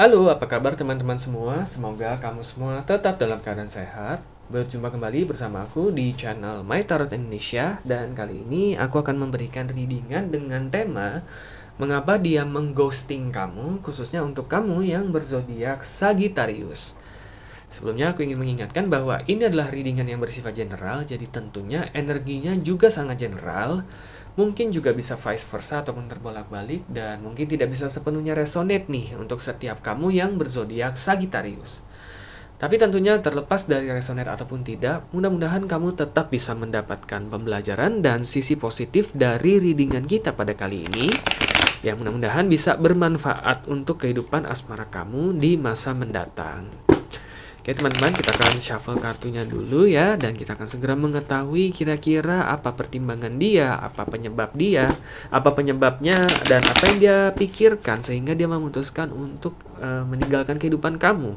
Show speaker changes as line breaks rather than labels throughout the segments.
Halo, apa kabar teman-teman semua? Semoga kamu semua tetap dalam keadaan sehat. Berjumpa kembali bersama aku di channel My Tarot Indonesia. Dan kali ini aku akan memberikan readingan dengan tema mengapa dia mengghosting kamu, khususnya untuk kamu yang berzodiak Sagittarius. Sebelumnya aku ingin mengingatkan bahwa ini adalah readingan yang bersifat general, jadi tentunya energinya juga sangat general. Mungkin juga bisa vice versa ataupun terbolak-balik, dan mungkin tidak bisa sepenuhnya resonate nih untuk setiap kamu yang berzodiak Sagittarius. Tapi tentunya terlepas dari resonate ataupun tidak, mudah-mudahan kamu tetap bisa mendapatkan pembelajaran dan sisi positif dari readingan kita pada kali ini, yang mudah-mudahan bisa bermanfaat untuk kehidupan asmara kamu di masa mendatang. Oke teman-teman, kita akan shuffle kartunya dulu ya, dan kita akan segera mengetahui kira-kira apa pertimbangan dia, apa penyebabnya, dan apa yang dia pikirkan sehingga dia memutuskan untuk meninggalkan kehidupan kamu,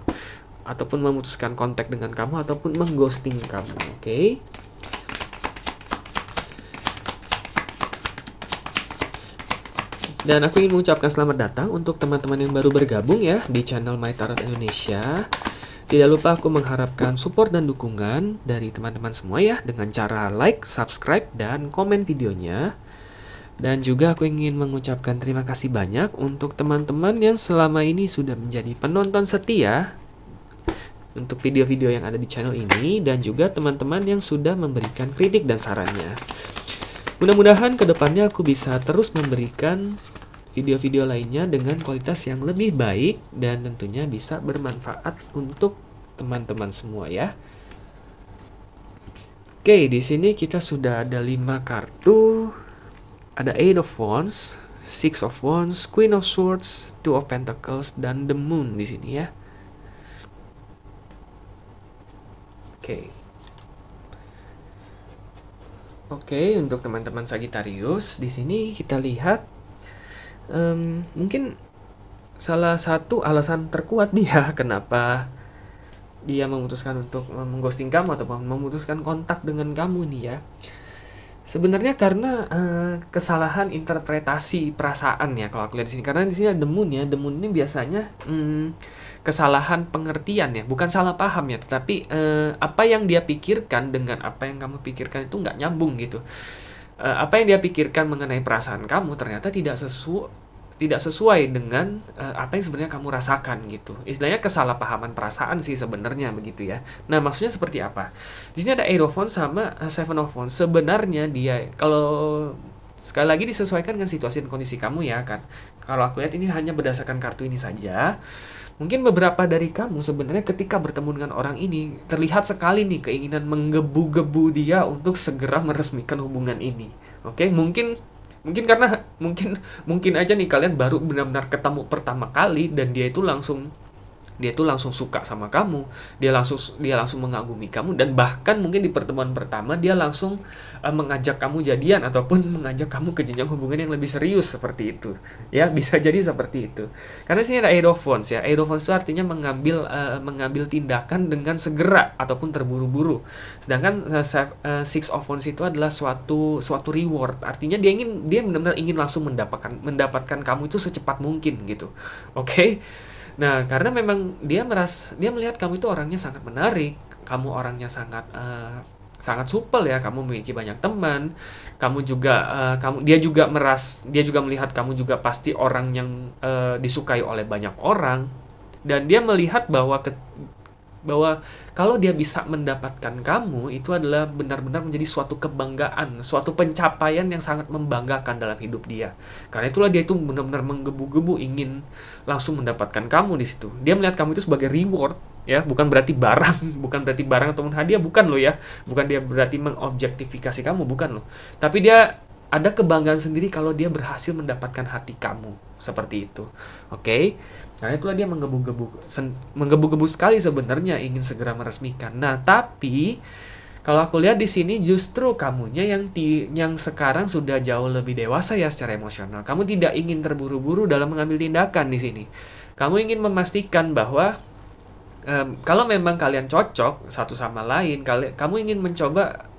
ataupun memutuskan kontak dengan kamu, ataupun mengghosting kamu. Oke? Dan aku ingin mengucapkan selamat datang untuk teman-teman yang baru bergabung ya di channel My Tarot Indonesia. Tidak lupa aku mengharapkan support dan dukungan dari teman-teman semua ya, dengan cara like, subscribe, dan komen videonya. Dan juga aku ingin mengucapkan terima kasih banyak untuk teman-teman yang selama ini sudah menjadi penonton setia untuk video-video yang ada di channel ini, dan juga teman-teman yang sudah memberikan kritik dan sarannya. Mudah-mudahan kedepannya aku bisa terus memberikan video-video lainnya dengan kualitas yang lebih baik dan tentunya bisa bermanfaat untuk teman-teman semua ya. Oke, di sini kita sudah ada 5 kartu. Ada 8 of Wands, 6 of Wands, Queen of Swords, 2 of Pentacles, dan The Moon di sini ya. Oke, untuk teman-teman Sagittarius, di sini kita lihat mungkin salah satu alasan terkuat dia kenapa dia memutuskan untuk mengghosting kamu ataupun memutuskan kontak dengan kamu nih ya. Sebenarnya karena kesalahan interpretasi perasaan ya, kalau aku lihat di sini. Karena di sini ada The Moon ya. The Moon ini biasanya kesalahan pengertian ya, bukan salah paham ya, tetapi apa yang dia pikirkan dengan apa yang kamu pikirkan itu nggak nyambung gitu. Apa yang dia pikirkan mengenai perasaan kamu ternyata tidak sesuai dengan apa yang sebenarnya kamu rasakan gitu. Istilahnya kesalahpahaman perasaan sih sebenarnya begitu ya. Nah, maksudnya seperti apa? Di sini ada 8 of Wands sama 7 of Wands. Sebenarnya dia kalau sekali lagi disesuaikan dengan situasi dan kondisi kamu ya kan. Kalau aku lihat ini hanya berdasarkan kartu ini saja. Mungkin beberapa dari kamu sebenarnya ketika bertemu dengan orang ini terlihat sekali nih keinginan menggebu-gebu dia untuk segera meresmikan hubungan ini. Oke, mungkin mungkin karena mungkin aja nih kalian baru benar-benar ketemu pertama kali dan dia tuh langsung suka sama kamu, dia langsung mengagumi kamu, dan bahkan mungkin di pertemuan pertama dia langsung mengajak kamu jadian ataupun mengajak kamu ke jenjang hubungan yang lebih serius seperti itu. Ya, bisa jadi seperti itu. Karena sini ada Eight of Wands ya. Eight of Wands itu artinya mengambil tindakan dengan segera ataupun terburu-buru. Sedangkan Six of Wands itu adalah suatu reward. Artinya dia benar-benar ingin langsung mendapatkan kamu itu secepat mungkin gitu. Oke? Nah, karena memang dia melihat kamu itu orangnya sangat menarik, kamu orangnya sangat supel ya, kamu memiliki banyak teman, kamu juga dia juga melihat kamu juga pasti orang yang disukai oleh banyak orang, dan dia melihat bahwa kalau dia bisa mendapatkan kamu itu adalah benar-benar menjadi suatu kebanggaan, suatu pencapaian yang sangat membanggakan dalam hidup dia. Karena itulah dia itu benar-benar menggebu-gebu ingin langsung mendapatkan kamu di situ. Dia melihat kamu itu sebagai reward ya, bukan berarti barang, bukan berarti barang ataupun hadiah, bukan loh ya. Bukan dia berarti mengobjektifikasi kamu, bukan loh. Tapi dia ada kebanggaan sendiri kalau dia berhasil mendapatkan hati kamu seperti itu. Oke? Karena itulah dia menggebu-gebu sekali sebenarnya ingin segera meresmikan. Nah, tapi kalau aku lihat di sini justru kamunya yang sekarang sudah jauh lebih dewasa ya secara emosional. Kamu tidak ingin terburu-buru dalam mengambil tindakan di sini. Kamu ingin memastikan bahwa kalau memang kalian cocok satu sama lain, kamu ingin mencoba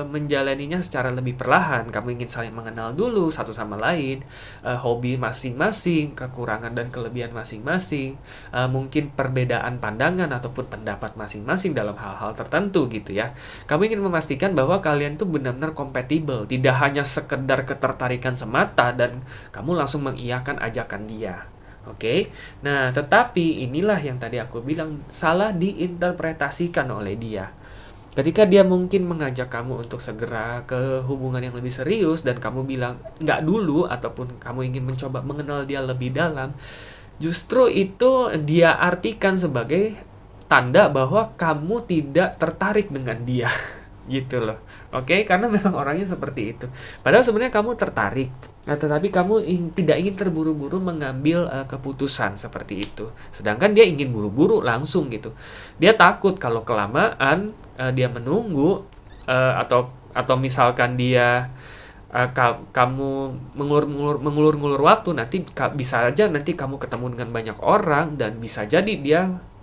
menjalaninya secara lebih perlahan. Kamu ingin saling mengenal dulu satu sama lain, hobi masing-masing, kekurangan dan kelebihan masing-masing, mungkin perbedaan pandangan ataupun pendapat masing-masing dalam hal-hal tertentu gitu ya. Kamu ingin memastikan bahwa kalian tuh benar-benar kompatibel, tidak hanya sekedar ketertarikan semata dan kamu langsung mengiyakan ajakan dia. Oke, nah tetapi inilah yang tadi aku bilang salah diinterpretasikan oleh dia. Ketika dia mungkin mengajak kamu untuk segera ke hubungan yang lebih serius dan kamu bilang nggak dulu ataupun kamu ingin mencoba mengenal dia lebih dalam, justru itu dia artikan sebagai tanda bahwa kamu tidak tertarik dengan dia. Gitu loh. Oke, karena memang orangnya seperti itu. Padahal sebenarnya kamu tertarik, tetapi kamu tidak ingin terburu-buru mengambil keputusan seperti itu. Sedangkan dia ingin buru-buru langsung gitu. Dia takut kalau kelamaan dia menunggu atau misalkan dia kamu mengulur-ngulur waktu, nanti bisa aja nanti kamu ketemu dengan banyak orang dan bisa jadi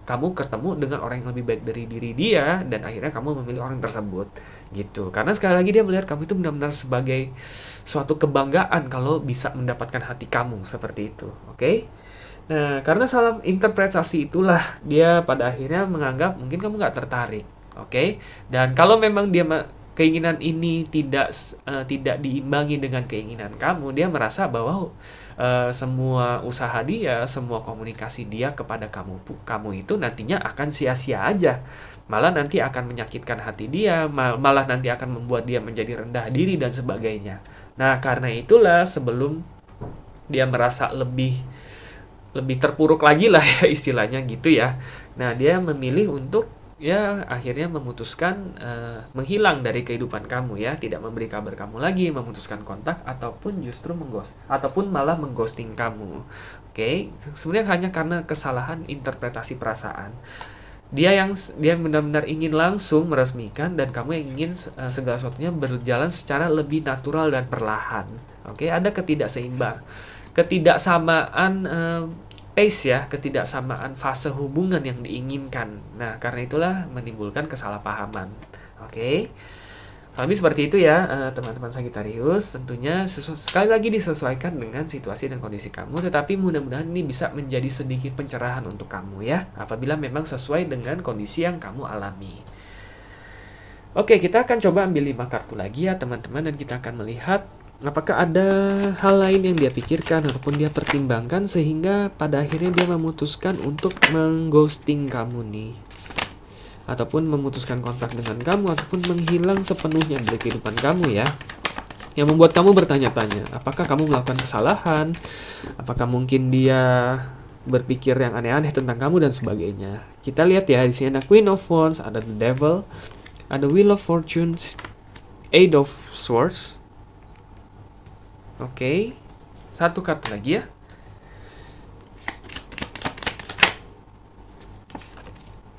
kamu ketemu dengan orang yang lebih baik dari diri dia dan akhirnya kamu memilih orang tersebut gitu. Karena sekali lagi dia melihat kamu itu benar-benar sebagai suatu kebanggaan kalau bisa mendapatkan hati kamu seperti itu. Oke? Nah, karena salah interpretasi itulah dia pada akhirnya menganggap mungkin kamu nggak tertarik. Oke? Dan kalau memang keinginan ini tidak diimbangi dengan keinginan kamu, dia merasa bahwa semua usaha dia, semua komunikasi dia kepada kamu itu nantinya akan sia-sia aja. Malah nanti akan menyakitkan hati dia, malah nanti akan membuat dia menjadi rendah diri dan sebagainya. Nah, karena itulah sebelum dia merasa lebih terpuruk lagi lah ya istilahnya gitu ya. Nah, dia memilih untuk ya akhirnya memutuskan menghilang dari kehidupan kamu ya, tidak memberi kabar kamu lagi, memutuskan kontak ataupun justru ataupun malah mengghosting kamu. Oke, sebenarnya hanya karena kesalahan interpretasi perasaan. Dia benar-benar ingin langsung meresmikan dan kamu yang ingin segala sesuatunya berjalan secara lebih natural dan perlahan. Oke, ada ketidaksamaan pace ya, ketidaksamaan fase hubungan yang diinginkan. Nah, karena itulah menimbulkan kesalahpahaman. Oke. Lebih seperti itu ya, teman-teman Sagittarius. Tentunya sekali lagi disesuaikan dengan situasi dan kondisi kamu, tetapi mudah-mudahan ini bisa menjadi sedikit pencerahan untuk kamu ya, apabila memang sesuai dengan kondisi yang kamu alami. Oke, kita akan coba ambil 5 kartu lagi ya, teman-teman, dan kita akan melihat apakah ada hal lain yang dia pikirkan ataupun dia pertimbangkan sehingga pada akhirnya dia memutuskan untuk mengghosting kamu nih, ataupun memutuskan kontak dengan kamu, ataupun menghilang sepenuhnya dari kehidupan kamu ya, yang membuat kamu bertanya-tanya apakah kamu melakukan kesalahan, apakah mungkin dia berpikir yang aneh-aneh tentang kamu dan sebagainya. Kita lihat ya, di sini ada Queen of Wands, ada The Devil, ada Wheel of Fortune, Eight of Swords. Oke, satu kartu lagi ya.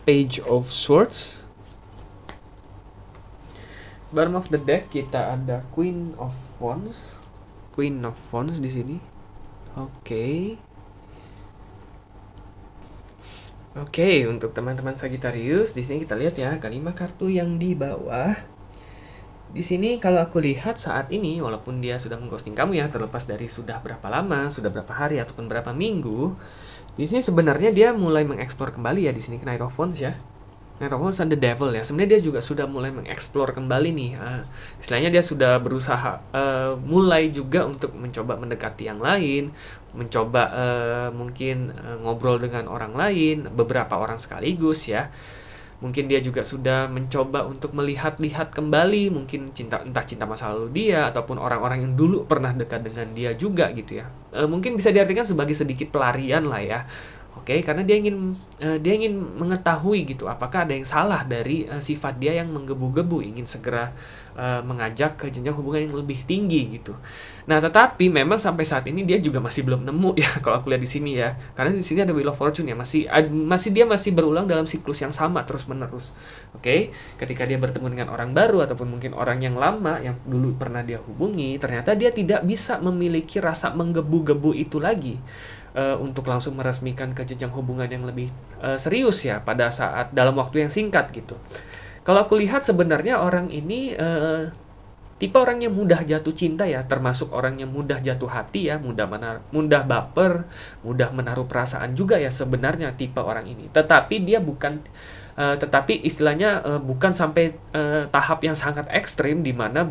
Page of Swords. Bottom of the deck kita ada Queen of Wands. Queen of Wands di sini. Oke. Oke, untuk teman-teman Sagittarius, di sini kita lihat ya, kelima kartu yang di bawah. Di sini kalau aku lihat saat ini, walaupun dia sudah mengghosting kamu ya, terlepas dari sudah berapa lama, sudah berapa hari ataupun berapa minggu, di sini sebenarnya dia mulai mengeksplor kembali ya, di sini Knight of Wands ya. Knight of Wands and the Devil ya. Sebenarnya dia juga sudah mulai mengeksplor kembali nih. Istilahnya dia sudah berusaha mulai juga untuk mencoba mendekati yang lain, mencoba mungkin ngobrol dengan orang lain, beberapa orang sekaligus ya. Mungkin dia juga sudah mencoba untuk melihat-lihat kembali mungkin entah cinta masa lalu dia ataupun orang-orang yang dulu pernah dekat dengan dia juga gitu ya. Mungkin bisa diartikan sebagai sedikit pelarian lah ya. Oke, karena dia ingin mengetahui gitu apakah ada yang salah dari sifat dia yang menggebu-gebu ingin segera mengajak ke jenjang hubungan yang lebih tinggi gitu. Nah, tetapi memang sampai saat ini dia juga masih belum nemu ya kalau aku lihat di sini ya. Karena di sini ada Wheel of Fortune ya, dia masih berulang dalam siklus yang sama terus-menerus. Oke, ketika dia bertemu dengan orang baru ataupun mungkin orang yang lama yang dulu pernah dia hubungi, ternyata dia tidak bisa memiliki rasa menggebu-gebu itu lagi. Untuk langsung meresmikan ke jenjang hubungan yang lebih serius ya pada saat dalam waktu yang singkat gitu. Kalau aku lihat sebenarnya orang ini tipe orang yang mudah jatuh cinta ya, termasuk orang yang mudah jatuh hati ya, mudah baper, mudah menaruh perasaan juga ya sebenarnya tipe orang ini. Tetapi istilahnya bukan sampai tahap yang sangat ekstrim di mana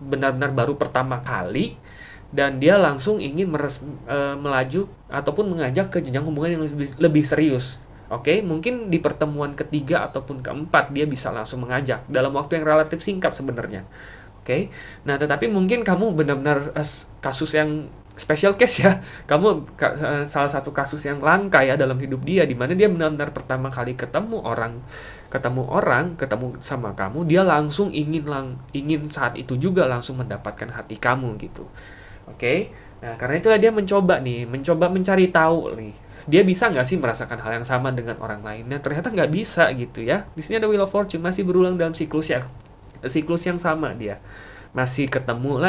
benar-benar baru pertama kali dan dia langsung ingin melaju ataupun mengajak ke jenjang hubungan yang lebih serius. Oke, mungkin di pertemuan ketiga ataupun keempat dia bisa langsung mengajak dalam waktu yang relatif singkat sebenarnya. Oke. Nah, tetapi mungkin kamu benar-benar kasus yang special case ya. Salah satu kasus yang langka ya dalam hidup dia di mana dia benar-benar pertama kali ketemu sama kamu, dia langsung ingin saat itu juga langsung mendapatkan hati kamu gitu. Oke. Nah, karena itulah dia mencoba mencari tahu nih. Dia bisa nggak sih merasakan hal yang sama dengan orang lain? Nah, ternyata nggak bisa gitu ya. Di sini ada Wheel of Fortune masih berulang dalam siklus yang sama dia. Masih ketemu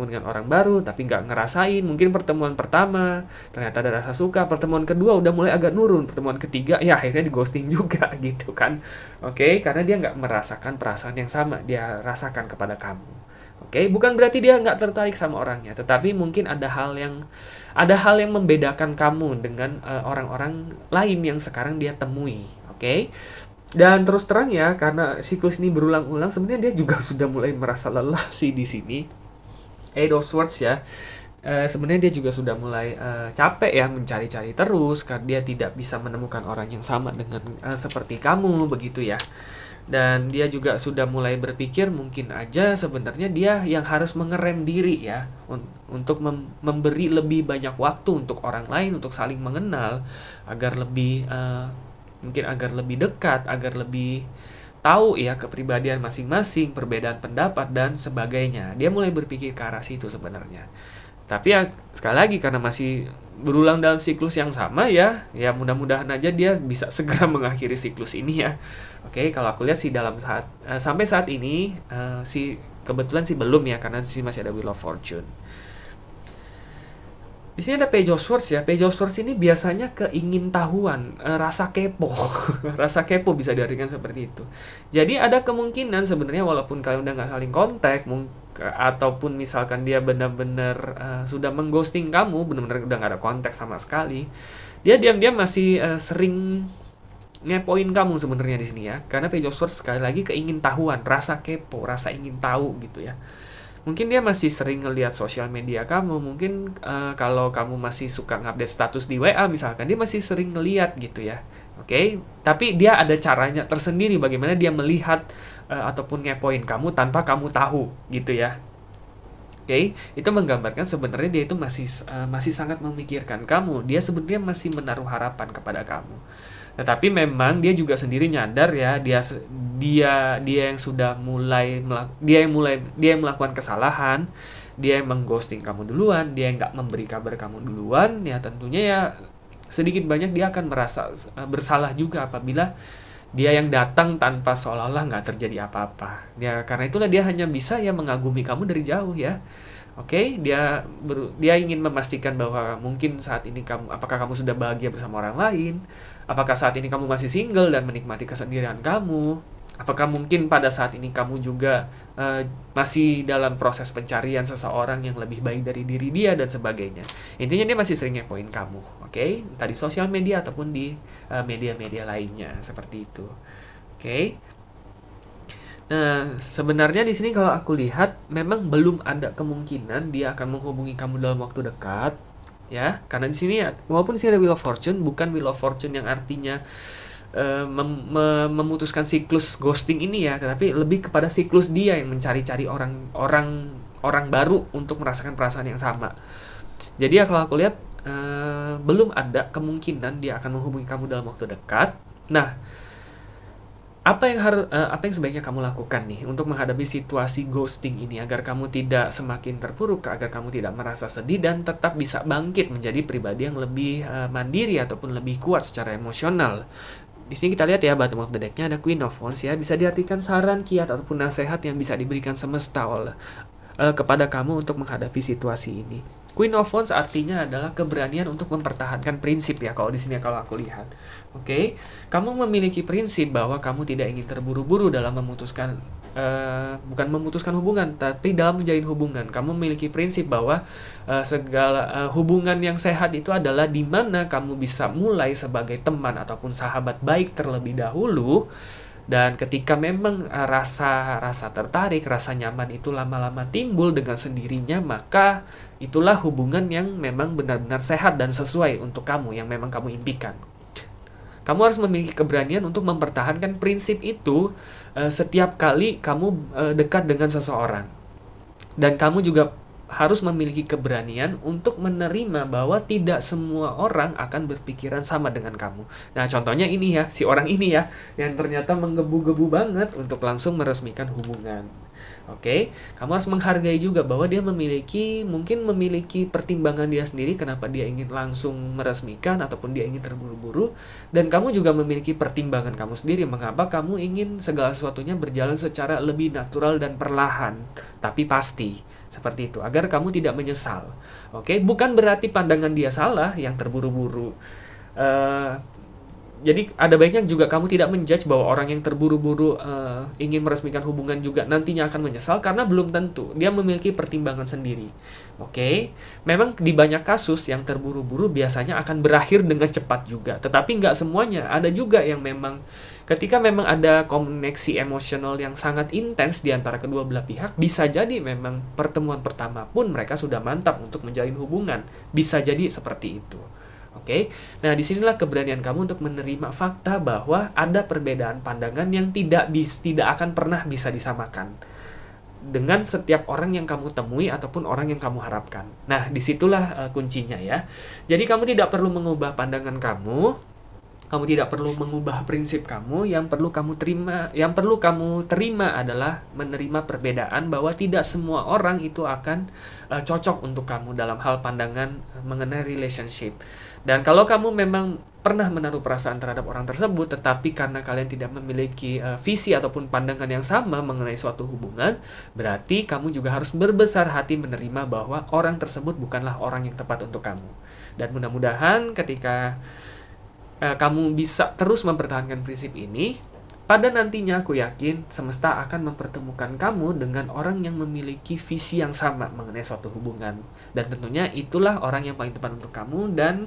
dengan orang baru, tapi nggak ngerasain. Mungkin pertemuan pertama, ternyata ada rasa suka. Pertemuan kedua udah mulai agak nurun. Pertemuan ketiga, ya akhirnya di ghosting juga gitu kan. Oke, karena dia nggak merasakan perasaan yang sama dia rasakan kepada kamu. Oke, bukan berarti dia nggak tertarik sama orangnya, tetapi mungkin ada hal yang membedakan kamu dengan orang-orang lain yang sekarang dia temui. Oke. Dan terus terang ya, karena siklus ini berulang-ulang, sebenarnya dia juga sudah mulai merasa lelah sih di sini. Eight of Swords ya. Sebenarnya dia juga sudah mulai capek ya mencari-cari terus karena dia tidak bisa menemukan orang yang sama dengan seperti kamu begitu ya. Dan dia juga sudah mulai berpikir mungkin aja sebenarnya dia yang harus mengerem diri ya untuk memberi lebih banyak waktu untuk orang lain untuk saling mengenal agar lebih dekat, agar lebih tahu ya kepribadian masing-masing, perbedaan pendapat dan sebagainya. Dia mulai berpikir ke arah situ sebenarnya. Tapi ya sekali lagi karena masih berulang dalam siklus yang sama ya mudah-mudahan aja dia bisa segera mengakhiri siklus ini ya. Oke, kalau aku lihat sih sampai saat ini kebetulan sih belum ya karena di sini masih ada Wheel of Fortune. Di sini ada Page of Swords ya. Page of Swords ini biasanya keingintahuan, rasa kepo. Rasa kepo bisa diartikan seperti itu. Jadi ada kemungkinan sebenarnya walaupun kalian udah nggak saling kontak, ataupun misalkan dia benar-benar sudah mengghosting kamu, benar-benar udah nggak ada kontak sama sekali, dia diam-diam masih sering ngepoin kamu sebenarnya di sini ya. Karena Page of Swords sekali lagi keingintahuan, rasa kepo, rasa ingin tahu gitu ya. Mungkin dia masih sering ngelihat sosial media kamu. Mungkin kalau kamu masih suka ngupdate status di WA misalkan, dia masih sering ngelihat gitu ya. Oke, tapi dia ada caranya tersendiri bagaimana dia melihat ataupun ngepoin kamu tanpa kamu tahu gitu ya. Oke, itu menggambarkan sebenarnya dia itu masih sangat memikirkan kamu. Dia sebenarnya masih menaruh harapan kepada kamu. Tetapi memang dia juga sendiri nyadar ya, dia yang sudah dia yang melakukan kesalahan, dia yang mengghosting kamu duluan, dia yang nggak memberi kabar kamu duluan, ya tentunya ya sedikit banyak dia akan merasa bersalah juga apabila dia yang datang tanpa seolah-olah nggak terjadi apa-apa. Ya karena itulah dia hanya bisa ya mengagumi kamu dari jauh ya. Oke, dia ingin memastikan bahwa mungkin saat ini apakah kamu sudah bahagia bersama orang lain? Apakah saat ini kamu masih single dan menikmati kesendirian kamu? Apakah mungkin pada saat ini kamu juga masih dalam proses pencarian seseorang yang lebih baik dari diri dia dan sebagainya? Intinya dia masih sering ngepoin kamu, oke? Entah di sosial media ataupun di media-media lainnya seperti itu, oke? Nah, sebenarnya di sini kalau aku lihat memang belum ada kemungkinan dia akan menghubungi kamu dalam waktu dekat, ya. Karena di sini walaupun di sini ada Wheel of Fortune, bukan Wheel of Fortune yang artinya memutuskan siklus ghosting ini ya, tetapi lebih kepada siklus dia yang mencari-cari orang baru untuk merasakan perasaan yang sama. Jadi ya kalau aku lihat belum ada kemungkinan dia akan menghubungi kamu dalam waktu dekat. Nah, apa yang sebaiknya kamu lakukan nih untuk menghadapi situasi ghosting ini agar kamu tidak semakin terpuruk, agar kamu tidak merasa sedih dan tetap bisa bangkit menjadi pribadi yang lebih mandiri ataupun lebih kuat secara emosional. Di sini kita lihat ya bottom of the deck-nya ada Queen of Wands ya, bisa diartikan saran, kiat ataupun nasihat yang bisa diberikan semesta kepada kamu untuk menghadapi situasi ini. Queen of Wands artinya adalah keberanian untuk mempertahankan prinsip ya, kalau di sini kalau aku lihat. Oke, kamu memiliki prinsip bahwa kamu tidak ingin terburu-buru dalam memutuskan, bukan memutuskan hubungan, tapi dalam menjalin hubungan. Kamu memiliki prinsip bahwa segala hubungan yang sehat itu adalah di mana kamu bisa mulai sebagai teman ataupun sahabat baik terlebih dahulu. Dan ketika memang rasa tertarik, rasa nyaman itu lama-lama timbul dengan sendirinya, maka itulah hubungan yang memang benar-benar sehat dan sesuai untuk kamu, yang memang kamu impikan. Kamu harus memiliki keberanian untuk mempertahankan prinsip itu setiap kali kamu dekat dengan seseorang. Dan kamu juga harus memiliki keberanian untuk menerima bahwa tidak semua orang akan berpikiran sama dengan kamu. Nah, contohnya ini ya, si orang ini ya, yang ternyata menggebu-gebu banget untuk langsung meresmikan hubungan. Oke, kamu harus menghargai juga bahwa dia mungkin memiliki pertimbangan dia sendiri kenapa dia ingin langsung meresmikan ataupun dia ingin terburu-buru. Dan kamu juga memiliki pertimbangan kamu sendiri mengapa kamu ingin segala sesuatunya berjalan secara lebih natural dan perlahan, tapi pasti. Seperti itu, agar kamu tidak menyesal. Oke, bukan berarti pandangan dia salah yang terburu-buru. Jadi ada baiknya juga kamu tidak menjudge bahwa orang yang terburu-buru ingin meresmikan hubungan juga nantinya akan menyesal, karena belum tentu. Dia memiliki pertimbangan sendiri. Oke, memang di banyak kasus yang terburu-buru biasanya akan berakhir dengan cepat juga. Tetapi nggak semuanya. Ada juga yang memang ketika memang ada koneksi emosional yang sangat intens di antara kedua belah pihak, bisa jadi memang pertemuan pertama pun mereka sudah mantap untuk menjalin hubungan. Bisa jadi seperti itu. Oke, nah disinilah keberanian kamu untuk menerima fakta bahwa ada perbedaan pandangan yang tidak akan pernah bisa disamakan dengan setiap orang yang kamu temui ataupun orang yang kamu harapkan. Nah, disitulah kuncinya ya. Jadi kamu tidak perlu mengubah pandangan kamu tidak perlu mengubah prinsip kamu. Yang perlu kamu terima adalah menerima perbedaan, bahwa tidak semua orang itu akan cocok untuk kamu dalam hal pandangan mengenai relationship. Dan kalau kamu memang pernah menaruh perasaan terhadap orang tersebut, tetapi karena kalian tidak memiliki visi ataupun pandangan yang sama mengenai suatu hubungan, berarti kamu juga harus berbesar hati menerima bahwa orang tersebut bukanlah orang yang tepat untuk kamu. Dan mudah-mudahan ketika kamu bisa terus mempertahankan prinsip ini, pada nantinya aku yakin semesta akan mempertemukan kamu dengan orang yang memiliki visi yang sama mengenai suatu hubungan. Dan tentunya itulah orang yang paling tepat untuk kamu, dan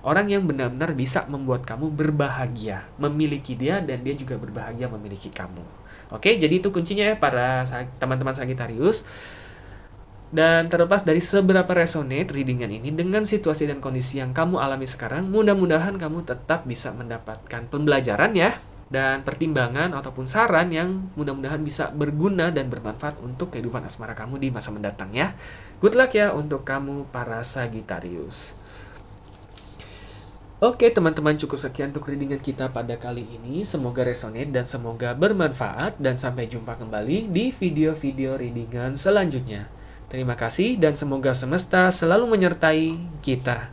orang yang benar-benar bisa membuat kamu berbahagia memiliki dia, dan dia juga berbahagia memiliki kamu. Oke, jadi itu kuncinya ya para teman-teman Sagittarius. Dan terlepas dari seberapa resonate readingan ini dengan situasi dan kondisi yang kamu alami sekarang, mudah-mudahan kamu tetap bisa mendapatkan pembelajaran ya, dan pertimbangan ataupun saran yang mudah-mudahan bisa berguna dan bermanfaat untuk kehidupan asmara kamu di masa mendatang ya. Good luck ya untuk kamu para Sagittarius. Oke teman-teman, cukup sekian untuk readingan kita pada kali ini. Semoga resonate dan semoga bermanfaat, dan sampai jumpa kembali di video-video readingan selanjutnya. Terima kasih dan semoga semesta selalu menyertai kita.